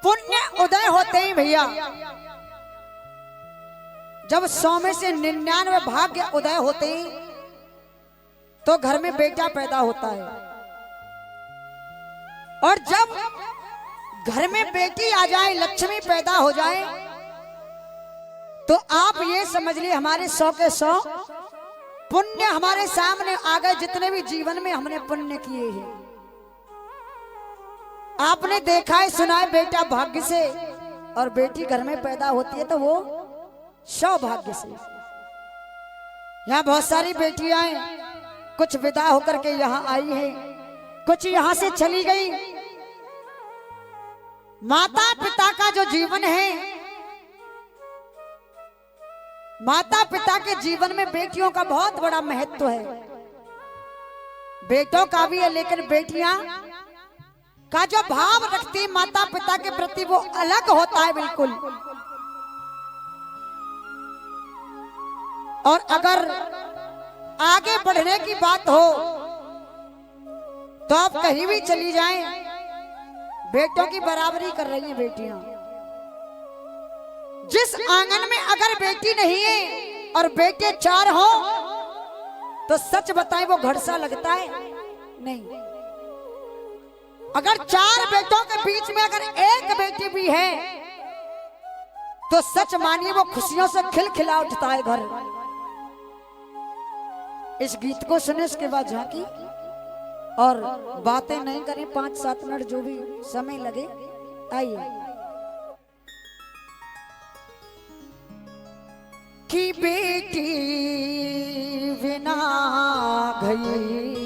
पुण्य उदय होते ही भैया, जब 100 में से 99 भाग्य उदय होते ही तो घर में बेटा पैदा होता है। और जब घर में बेटी आ जाए, लक्ष्मी पैदा हो जाए, तो आप ये समझ लिए हमारे 100 के 100 पुण्य हमारे सामने आ गए। जितने भी जीवन में हमने पुण्य किए हैं, आपने देखा है सुना है, बेटा भाग्य से और बेटी घर में पैदा होती है तो वो सौभाग्य से। यहाँ बहुत सारी बेटियां हैं, कुछ विदा होकर के यहाँ आई है, कुछ यहाँ से चली गई। माता पिता का जो जीवन है, माता पिता के जीवन में बेटियों का बहुत बड़ा महत्व है। बेटों का भी है, लेकिन बेटियां का जो भाव रखती माता पिता के प्रति वो अलग होता है बिल्कुल। और अगर आगे बढ़ने की बात हो तो आप कहीं भी चली जाएं, बेटों की बराबरी कर रही हैं बेटियां। जिस आंगन में अगर बेटी नहीं है और बेटे 4 हो तो सच बताएं वो घर सा लगता है नहीं। अगर 4 बेटों के बीच में अगर एक बेटी भी है तो सच मानिए वो खुशियों से खिलखिला उठता है घर। इस गीत को सुने, उसके बाद झांकी और बातें नहीं करें, 5-7 मिनट जो भी समय लगे। आइए। कि बेटी बिना गई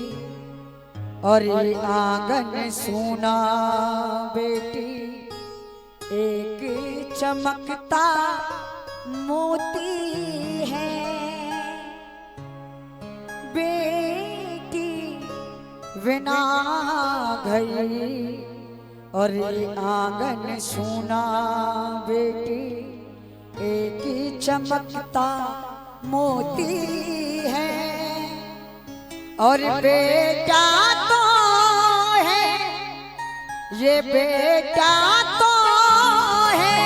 और आंगन सूना, बेटी एक चमकता मोती है। बेटी बिना गई और आंगन सूना, बेटी एक चमकता मोती है। और बेटा तो है, ये बेटा तो है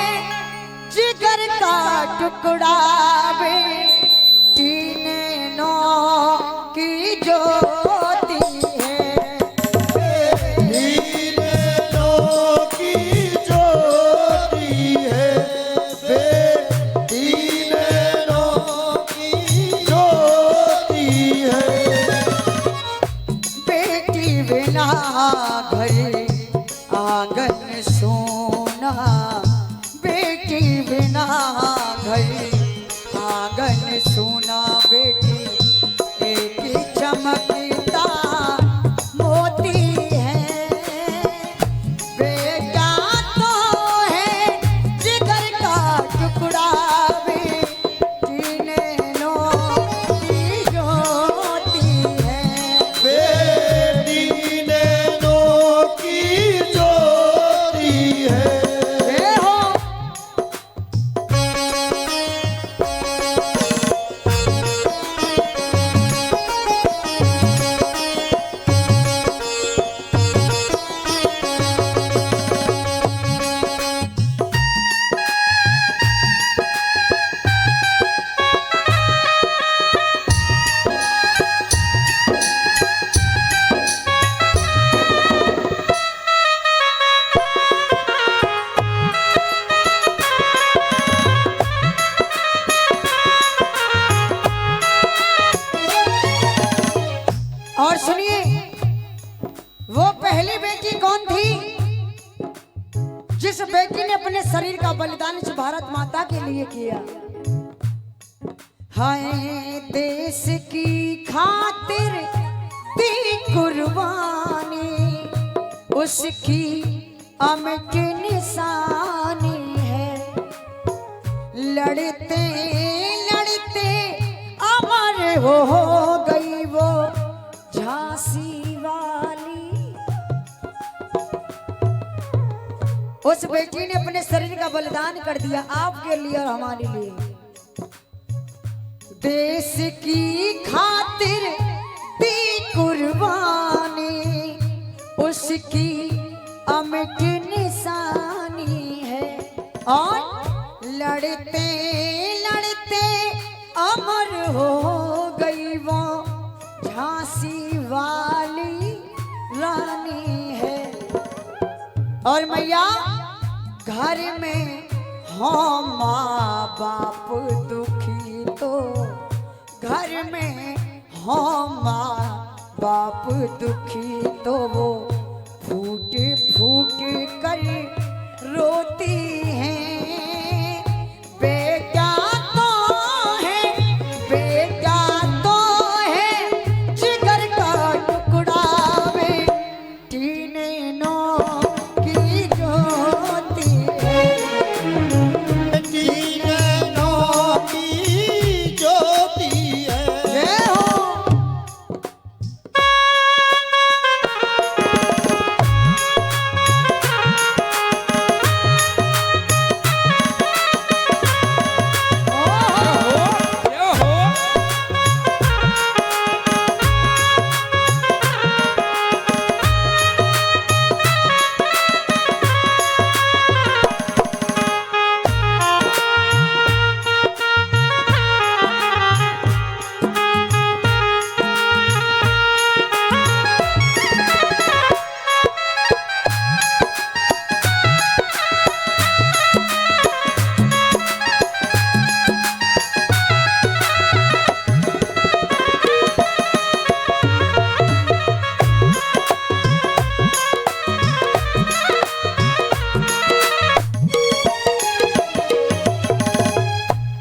जिगर का टुकड़ा, बेटी नैनो की ज्योति है। बेटी नैनो की ज्योति है, बेटी नैनो की ज्योति है। बेटी बिना घर आंगन सोना, बेटी बिना घर आंगन सोना, बेटी एक चमकता मोती है। बेटा तो है जिगर का टुकड़ा, बेटी नैनो की ज्योति है। बेटी नैनो की ज्योति है। हे हो और सुनिए, वो पहली बेटी कौन थी जिस बेटी ने अपने शरीर का बलिदान इस भारत माता के लिए किया। हाय देश की खातिर दी कुर्बानी, उसकी अमिट निशानी है। लड़ते लड़ते अमर हो गई वो झांसी वाली। उस बेटी ने अपने शरीर का बलिदान कर दिया आपके लिए और हमारे लिए। देश की खातिर दी कुर्बानी, उसकी अमिट निशानी और लड़ते लड़ते अमर हो गई वो झांसी वाली रानी है। और मैया घर में हो माँ बाप दुखी तो घर में हो माँ बाप दुखी तो वो फूट फूट कर रोती हैं। बेटा तो है बेटा तो है जिगर का टुकड़ा बेटी नैनों की ज्योति है। बेटी नैनों की ज्योति है। जय हो।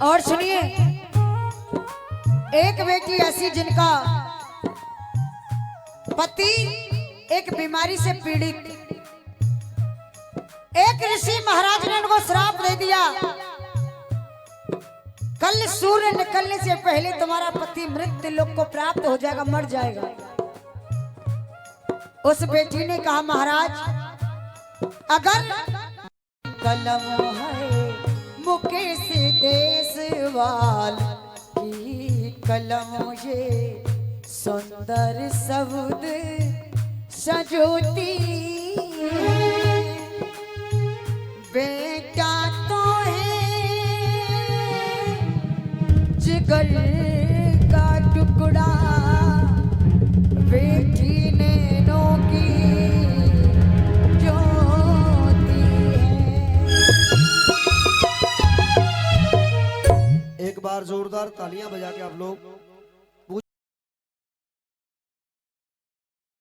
और सुनिए, एक बेटी ऐसी जिनका पति एक बीमारी से पीड़ित, एक ऋषि महाराज ने उनको श्राप दे दिया, कल सूर्य निकलने से पहले तुम्हारा पति मृत्यु लोक को प्राप्त हो जाएगा, मर जाएगा। उस बेटी ने कहा महाराज अगर कलम है मुकेश देशवाल की कलम ये सुंदर शब्द सजोती है। बेटा तो है जिगर का टुकड़ा बेटी नैनों की ज्योति है। एक बार जोरदार तालियां बजा के आप लोग